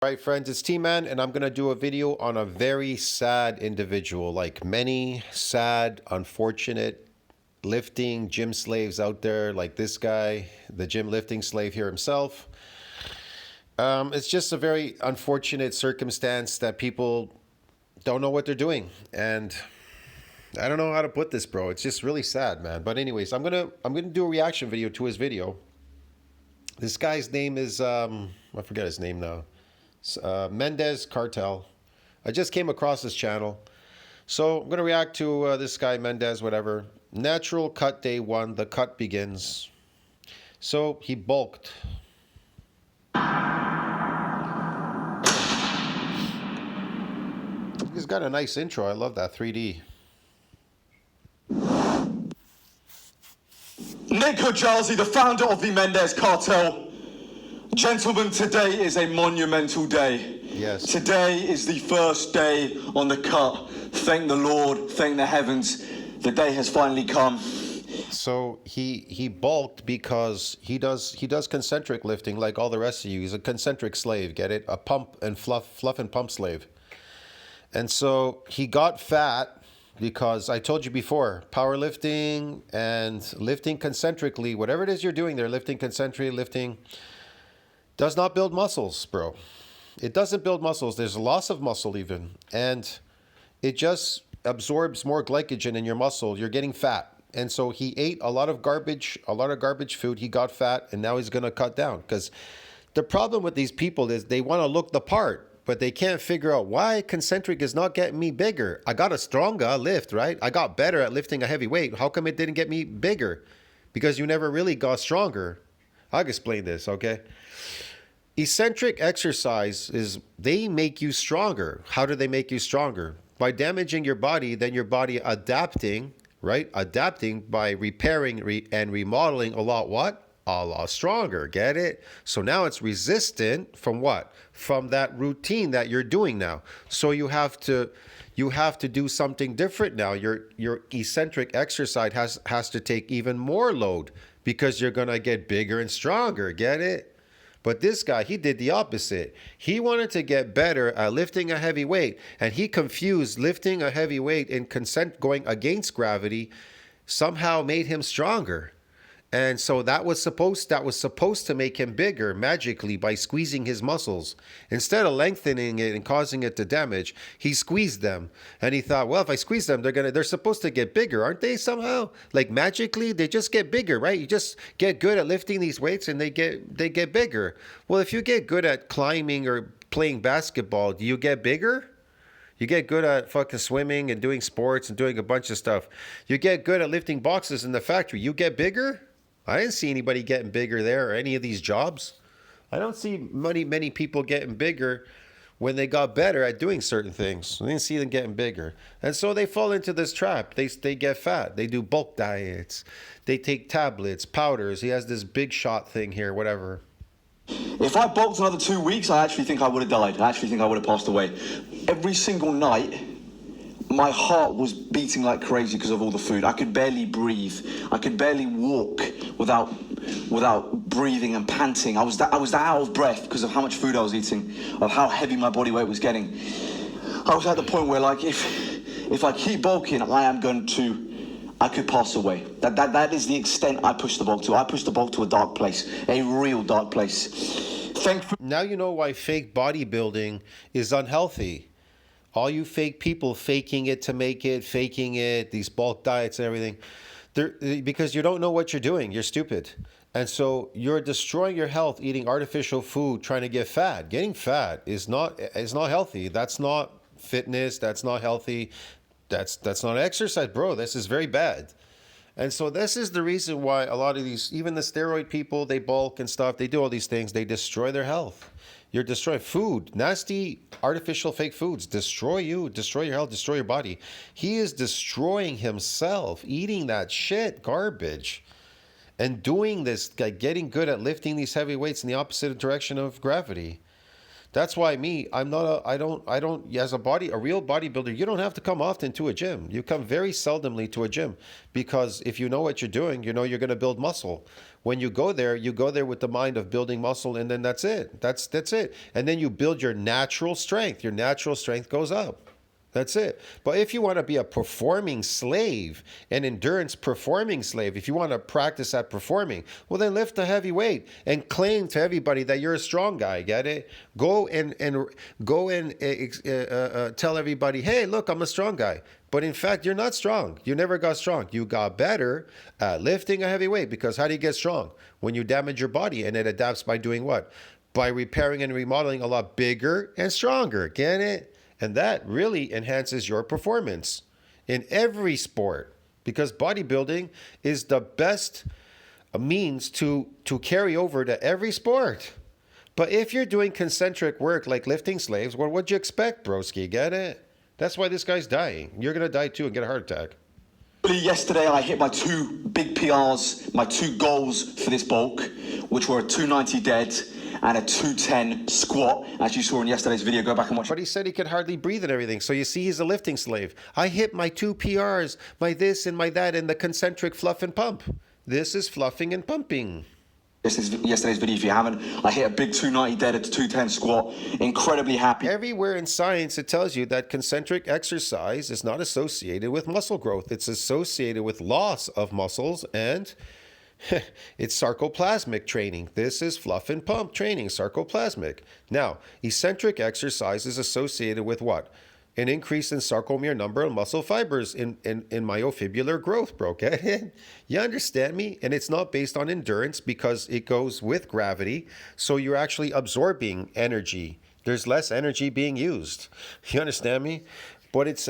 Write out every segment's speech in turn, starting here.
All right, friends, it's T-Man, and I'm going to do a video on a very sad individual, like many sad, unfortunate lifting gym slaves out there, like this guy, the gym lifting slave here himself. It's just a very unfortunate circumstance that people don't know what they're doing, and I don't know how to put this, bro. It's just really sad, man. But anyways, I'm gonna do a reaction video to his video. This guy's name is I forget his name now. Mendez Cartel. I just came across this channel, so I'm gonna react to this guy Mendez, whatever. Natural cut day 1. The cut begins. So he bulked. He's got a nice intro. I love that 3D. Nick Hojazi, the founder of the Mendez Cartel. Gentlemen, today is a monumental day. Yes. Today is the first day on the cut. Thank the Lord, thank the heavens. The day has finally come. So he bulked because he does concentric lifting like all the rest of you. He's a concentric slave, get it? A pump and fluff and pump slave. And so he got fat because I told you before, powerlifting and lifting concentrically, whatever it is you're doing there, lifting concentric, lifting, does not build muscles, bro. It doesn't build muscles. There's a loss of muscle even. And it just absorbs more glycogen in your muscle. You're getting fat. And so he ate a lot of garbage food. He got fat, and now he's going to cut down. Because the problem with these people is they want to look the part, but they can't figure out why concentric is not getting me bigger. I got a stronger lift, right? I got better at lifting a heavy weight. How come it didn't get me bigger? Because you never really got stronger. I'll explain this, okay? Eccentric exercise is they make you stronger. How do they make you stronger? By damaging your body, then your body adapting, right? Adapting by repairing and remodeling a lot what? A lot stronger, get it? So now it's resistant from what? From that routine that you're doing now. So you have to do something different now. Your eccentric exercise has to take even more load because you're gonna get bigger and stronger, get it? But this guy, he did the opposite. He wanted to get better at lifting a heavy weight, and he confused lifting a heavy weight and going against gravity somehow made him stronger. And so that was supposed to make him bigger magically by squeezing his muscles. Instead of lengthening it and causing it to damage, he squeezed them. And he thought, well, if I squeeze them, they're supposed to get bigger, aren't they somehow? Like magically, they just get bigger, right? You just get good at lifting these weights and they get bigger. Well, if you get good at climbing or playing basketball, do you get bigger? You get good at fucking swimming and doing sports and doing a bunch of stuff. You get good at lifting boxes in the factory. You get bigger? I didn't see anybody getting bigger there or any of these jobs. I don't see many people getting bigger when they got better at doing certain things. I didn't see them getting bigger. And so they fall into this trap. They get fat. They do bulk diets. They take tablets, powders. He has this big shot thing here, whatever. If I bulked another 2 weeks, I actually think I would have died. I actually think I would have passed away. Every single night, my heart was beating like crazy because of all the food. I could barely breathe. I could barely walk without breathing and panting. I was that out of breath because of how much food I was eating, of how heavy my body weight was getting. I was at the point where, like, if I keep bulking, I could pass away. That is the extent I pushed the bulk to. I pushed the bulk to a dark place, a real dark place. Now you know why fake bodybuilding is unhealthy. All you fake people faking it to make it, faking it, these bulk diets and everything, because you don't know what you're doing. You're stupid. And so you're destroying your health eating artificial food, trying to get fat. Getting fat is not healthy. That's not fitness. That's not healthy. That's not exercise, bro. This is very bad. And so this is the reason why a lot of these, even the steroid people, they bulk and stuff, they do all these things, they destroy their health. You're destroying food, nasty, artificial fake foods, destroy you, destroy your health, destroy your body. He is destroying himself, eating that shit, garbage, and doing this, like getting good at lifting these heavy weights in the opposite direction of gravity. That's why I'm not I don't, as a real bodybuilder, you don't have to come often to a gym. You come very seldomly to a gym because if you know what you're doing, you know you're going to build muscle. When you go there with the mind of building muscle, and then that's it. That's it. And then you build your natural strength. Your natural strength goes up. That's it. But if you want to be a performing slave, an endurance performing slave, if you want to practice at performing, well, then lift a heavy weight and claim to everybody that you're a strong guy. Get it? Go and tell everybody, hey, look, I'm a strong guy. But in fact, you're not strong. You never got strong. You got better at lifting a heavy weight because how do you get strong? When you damage your body, and it adapts by doing what? By repairing and remodeling a lot bigger and stronger. Get it? And that really enhances your performance in every sport because bodybuilding is the best means to carry over to every sport. But if you're doing concentric work like lifting slaves, well, what'd you expect, broski? Get it? That's why this guy's dying. You're going to die too and get a heart attack. Yesterday, I hit my 2 big PRs, my 2 goals for this bulk, which were a 290 dead and a 210 squat, as you saw in yesterday's video. Go back and watch. But he said he could hardly breathe and everything. So you see, he's a lifting slave. I hit my 2 PRs, my this and my that, and the concentric fluff and pump. This is fluffing and pumping. Yesterday's video, if you haven't, I hit a big 290 dead at a 210 squat. Incredibly happy. Everywhere in science, it tells you that concentric exercise is not associated with muscle growth. It's associated with loss of muscles and it's sarcoplasmic training. This is fluff and pump training, sarcoplasmic. Now, eccentric exercise is associated with what? An increase in sarcomere number of muscle fibers in myofibrillar growth, bro. Get it? You understand me? And it's not based on endurance because it goes with gravity. So you're actually absorbing energy. There's less energy being used. You understand me? But it's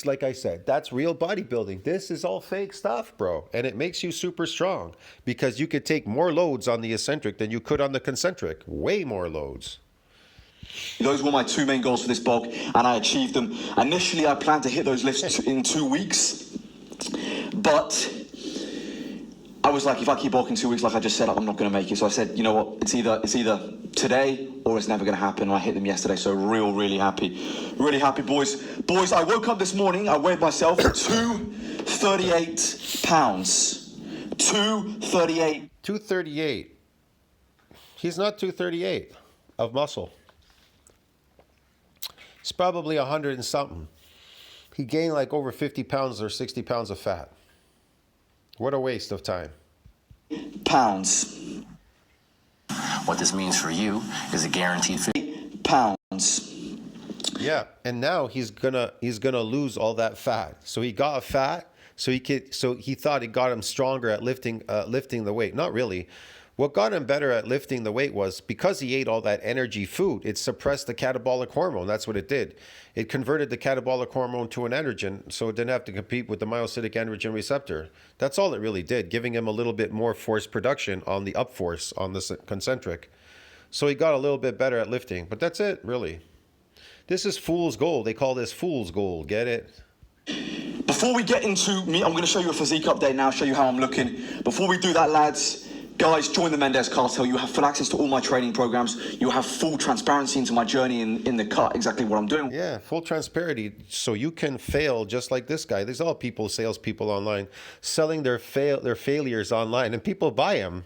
like I said, that's real bodybuilding. This is all fake stuff, bro. And it makes you super strong because you could take more loads on the eccentric than you could on the concentric. Way more loads. Those were my 2 main goals for this bulk, and I achieved them. Initially, I planned to hit those lifts in 2 weeks, but I was like, if I keep bulking 2 weeks, like I just said, I'm not going to make it. So I said, you know what? It's either today or it's never going to happen. And I hit them yesterday, so really happy. Really happy, boys. Boys, I woke up this morning, I weighed myself 238 pounds. 238. 238. He's not 238 of muscle. He's probably 100 and something. He gained like over 50 pounds or 60 pounds of fat. What a waste of time. Pounds. What this means for you is a guaranteed pounds. Yeah, and now he's gonna lose all that fat. So he got fat, so he thought it got him stronger at lifting the weight. Not really. What got him better at lifting the weight was because he ate all that energy food, it suppressed the catabolic hormone. That's what it did. It converted the catabolic hormone to an androgen, so it didn't have to compete with the myocytic androgen receptor. That's all it really did, giving him a little bit more force production on the up force on the concentric. So he got a little bit better at lifting, but that's it, really. This is fool's gold. They call this fool's gold. Get it? Before we get into me, I'm going to show you a physique update now, show you how I'm looking. Before we do that, lads, guys, join the Mendez Cartel. You have full access to all my training programs. You have full transparency into my journey in the cut, exactly what I'm doing. Yeah, full transparency, so you can fail just like this guy. There's all salespeople online, selling their failures online, and people buy them.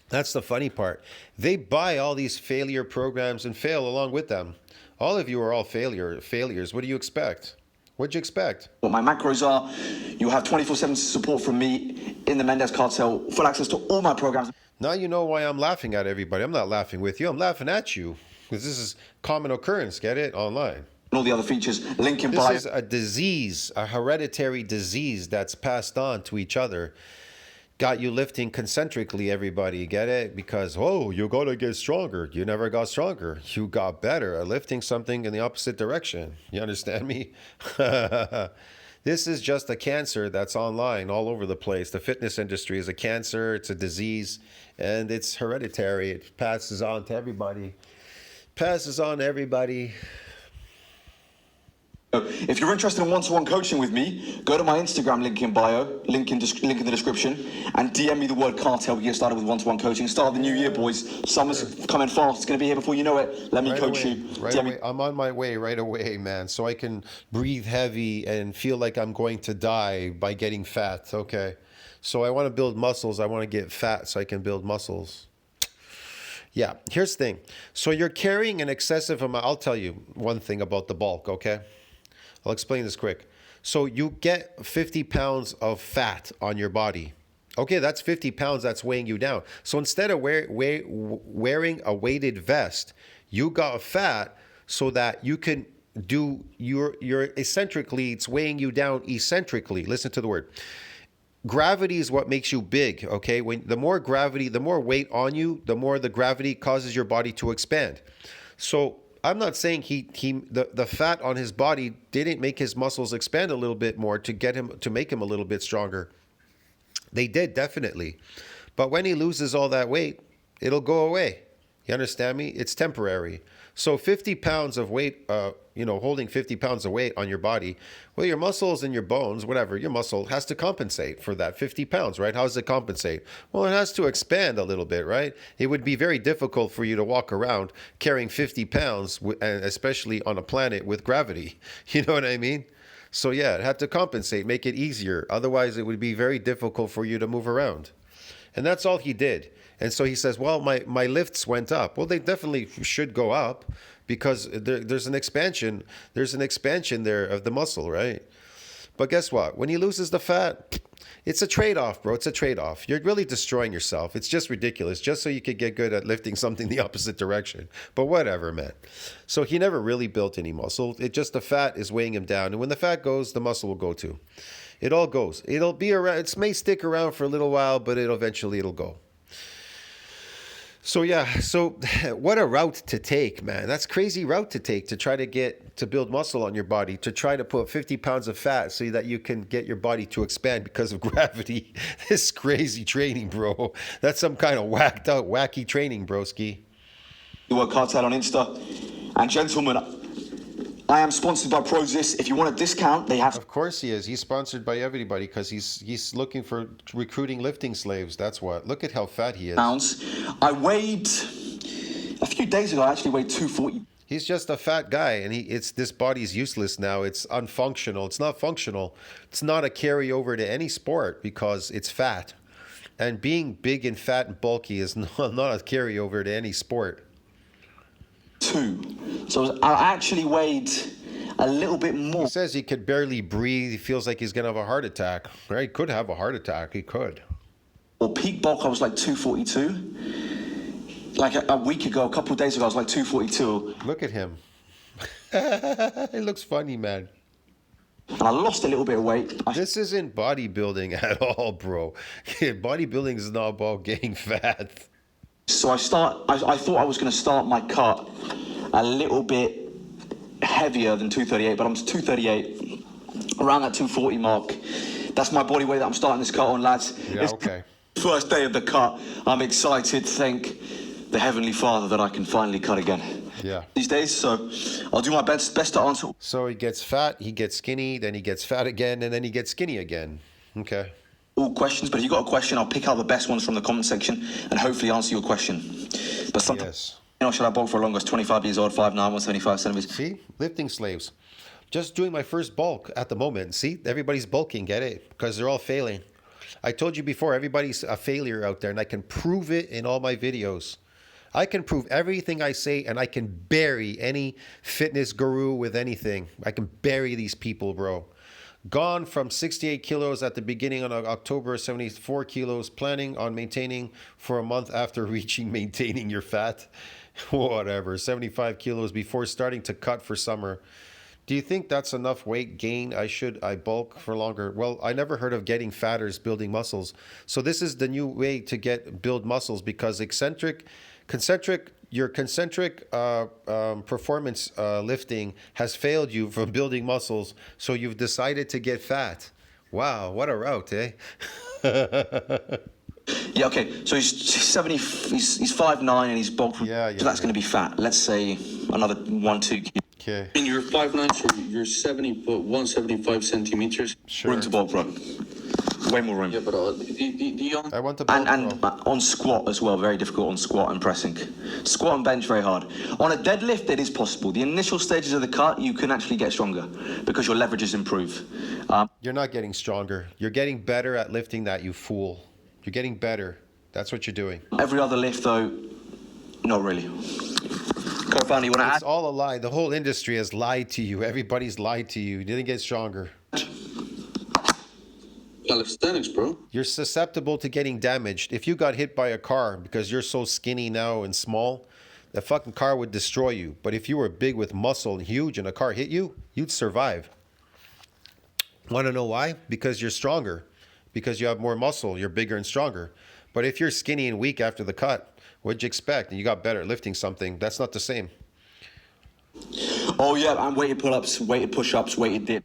That's the funny part. They buy all these failure programs and fail along with them. All of you are all failures. What do you expect? What'd you expect? What my macros are, you have 24/7 support from me in the Mendez Cartel, full access to all my programs. Now you know why I'm laughing at everybody. I'm not laughing with you. I'm laughing at you because this is common occurrence. Get it? Online. And all the other features, link in bio. This is a disease, a hereditary disease that's passed on to each other. Got you lifting concentrically, everybody. Get it? Because, oh, you got to get stronger. You never got stronger. You got better at lifting something in the opposite direction. You understand me? This is just a cancer that's online all over the place. The fitness industry is a cancer. It's a disease, and it's hereditary. It passes on to everybody. Passes on to everybody. So if you're interested in one-to-one coaching with me, go to my Instagram link in bio, link in the description, and DM me the word cartel. We get started with one-to-one coaching. Start of the new year, boys. Summer's coming fast. It's going to be here before you know it. Let me Right coach away, you. right DM me. away. I'm on my way right away, man. So I can breathe heavy and feel like I'm going to die by getting fat. Okay. So I want to build muscles. I want to get fat so I can build muscles. Yeah, here's the thing. So you're carrying an excessive amount. I'll tell you one thing about the bulk, okay? I'll explain this quick. So you get 50 pounds of fat on your body. Okay, that's 50 pounds that's weighing you down. So instead of wearing a weighted vest, you got fat so that you can do your eccentrically, it's weighing you down eccentrically. Listen to the word. Gravity is what makes you big, okay? When the more gravity, the more weight on you, the more the gravity causes your body to expand. So I'm not saying the fat on his body didn't make his muscles expand a little bit more to make him a little bit stronger. They did, definitely. But when he loses all that weight, it'll go away. You understand me? It's temporary. So 50 pounds of weight, holding 50 pounds of weight on your body, well, your muscles and your bones, whatever, your muscle has to compensate for that 50 pounds, right? How does it compensate? Well, it has to expand a little bit, right? It would be very difficult for you to walk around carrying 50 pounds, and especially on a planet with gravity. You know what I mean? So yeah, it had to compensate, make it easier. Otherwise, it would be very difficult for you to move around. And that's all he did. And so he says, well, my lifts went up. Well, they definitely should go up because there's an expansion. There's an expansion there of the muscle, right? But guess what? When he loses the fat, it's a trade-off, bro. It's a trade-off. You're really destroying yourself. It's just ridiculous, just so you could get good at lifting something the opposite direction. But whatever, man. So he never really built any muscle. It just the fat is weighing him down. And when the fat goes, the muscle will go too. It all goes. It'll be around. It may stick around for a little while, but it'll go. So yeah, so what a route to take, man. That's crazy route to take to try to build muscle on your body, to try to put 50 pounds of fat so that you can get your body to expand because of gravity. This crazy training, bro. That's some kind of whacked out, wacky training, broski. You work cartel on Insta. And gentlemen, I am sponsored by Prozis. If you want a discount, they have... Of course he is. He's sponsored by everybody because he's looking for recruiting lifting slaves. That's what. Look at how fat he is. Pounds. I weighed... A few days ago, I actually weighed 240. He's just a fat guy, and this body's useless now. It's unfunctional. It's not functional. It's not a carryover to any sport because it's fat. And being big and fat and bulky is not a carryover to any sport. So I actually weighed a little bit more. He says he could barely breathe. He feels like he's going to have a heart attack. Right? He could have a heart attack. He could. Well, peak bulk, I was like 242. Like a week ago, a couple of days ago, I was like 242. Look at him. It looks funny, man. And I lost a little bit of weight. This isn't bodybuilding at all, bro. Bodybuilding is not about getting fat. So I thought I was going to start my cut a little bit heavier than 238, but I'm 238, around that 240 mark. That's my body weight that I'm starting this cut on, lads. Yeah, okay. First day of the cut. I'm excited. Thank the Heavenly Father that I can finally cut again. Yeah. These days, so I'll do my best to answer. So he gets fat, he gets skinny, then he gets fat again, and then he gets skinny again. Okay. All questions, but if you've got a question, I'll pick out the best ones from the comment section and hopefully answer your question. But sometimes, should I bulk for longer? 25 years old, 5'9", 175 centimeters. See? Lifting slaves. Just doing my first bulk at the moment. See? Everybody's bulking, get it? Because they're all failing. I told you before, everybody's a failure out there, and I can prove it in all my videos. I can prove everything I say, and I can bury any fitness guru with anything. I can bury these people, bro. Gone from 68 kilos at the beginning of October, 74 kilos, planning on maintaining for a month after maintaining your fat. Whatever, 75 kilos before starting to cut for summer. Do you think that's enough weight gain? I bulk for longer? Well, I never heard of getting fatter is building muscles. So this is the new way to build muscles because your concentric performance lifting has failed you from building muscles, so you've decided to get fat. Wow, what a route, eh? Yeah, okay. So he's 70. He's 5'9" and he's bulked. Yeah. So that's going to be fat. Let's say another 1-2. Okay. And you're 5'9", so you're 70 foot 175 centimeters. Sure. Room to bulk, bro. Way more room. Yeah, but the I want the bulk, And bro. on squat as well, very difficult on squat and pressing. Squat and bench, very hard. On a deadlift, it is possible. The initial stages of the cut, you can actually get stronger because your leverages improve. You're not getting stronger. You're getting better at lifting that, you fool. You're getting better. That's what you're doing. Every other lift, though, not really. Co-founder, you want to add? It's all a lie. The whole industry has lied to you. Everybody's lied to you. You didn't get stronger. calisthenics, bro. You're susceptible to getting damaged. If you got hit by a car because you're so skinny now and small, the fucking car would destroy you. But if you were big with muscle and huge and a car hit you, you'd survive. Want to know why? Because you're stronger. Because you have more muscle. You're bigger and stronger. But if you're skinny and weak after the cut, what'd you expect? And you got better at lifting something. That's not the same. Oh, yeah, and weighted pull-ups, weighted push-ups, weighted dip.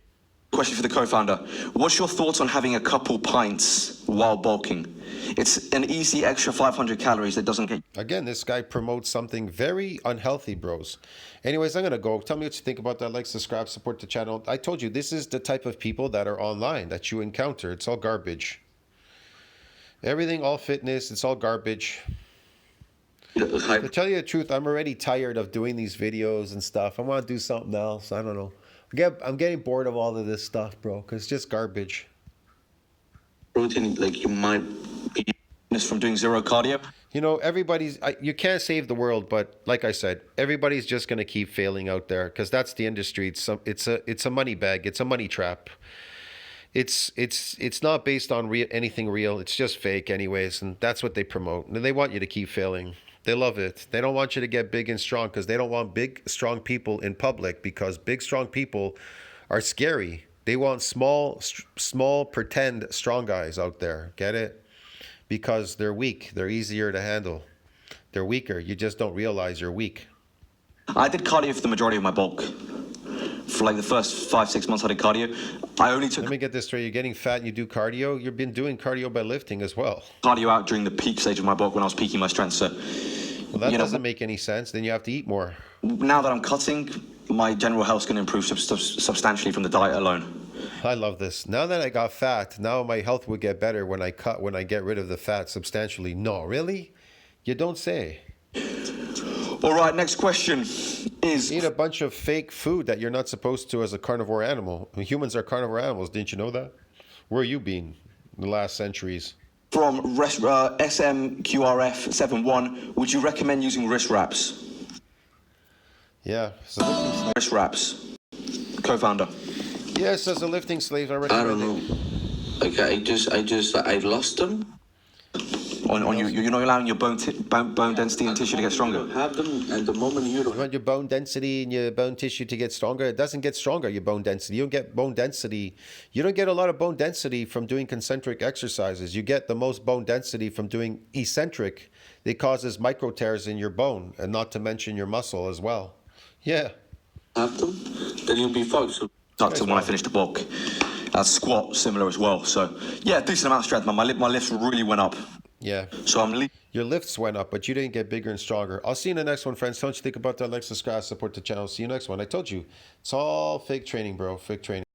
Question for the co-founder. What's your thoughts on having a couple pints while bulking? It's an easy extra 500 calories that doesn't get... Again, this guy promotes something very unhealthy, bros. Anyways, I'm going to go. Tell me what you think about that. Like, subscribe, support the channel. I told you, this is the type of people that are online that you encounter. It's all garbage. Everything, all fitness, it's all garbage. To tell you the truth, I'm already tired of doing these videos and stuff. I want to do something else. I don't know. I'm getting bored of all of this stuff, bro, because it's just garbage. Protein, like you might be From doing zero cardio. You know, you can't save the world, but like I said, everybody's just going to keep failing out there because that's the industry. It's a money bag. It's a money trap. It's not based on anything real. It's just fake anyways, and that's what they promote. And they want you to keep failing. They love it. They don't want you to get big and strong because they don't want big, strong people in public because big, strong people are scary. They want small, pretend strong guys out there. Get it? Because they're weak. They're easier to handle. They're weaker. You just don't realize you're weak. I did cardio for the majority of my bulk. For like the first 5-6 months I did cardio. I only took Let me get this straight. You're getting fat and you do cardio. You've been doing cardio by lifting as well. cardio out during the peak stage of my bulk when I was peaking my strength. So, Well, that you know, doesn't make any sense. Then you have to eat more. now that I'm cutting, my general health's going to improve substantially from the diet alone. I love this. Now that I got fat, now my health would get better when I get rid of the fat substantially. No, really? You don't say. All right, next question is... Eat a bunch of fake food that you're not supposed to as a carnivore animal. Humans are carnivore animals. Didn't you know that? Where are you been in the last centuries? From SMQRF71, would you recommend using wrist wraps? Yeah. As a lifting slave. Wrist wraps. Co-founder. Yes, as a lifting slave, I I recommend don't it. know. Like I lost them. On you're not allowing your bone density and tissue to get You stronger. don't have them, and the moment you You don't want your bone density and your bone tissue to get stronger? It doesn't get stronger, your bone density. You don't get bone density. You don't get a lot of bone density from doing concentric exercises. You get the most bone density from doing eccentric. It causes micro tears in your bone, and not to mention your muscle as well. Yeah. have them, then you'll be fucked. So Tucked in when I finished the bulk. Squat, similar as well. So, yeah, decent amount of strength, man. My lifts really went up. Yeah. So I'm... Your lifts went up, but you didn't get bigger and stronger. I'll see you in the next one, friends. Don't you think about that? Like, subscribe, support the channel. See you next one. I told you, it's all fake training, bro. Fake training.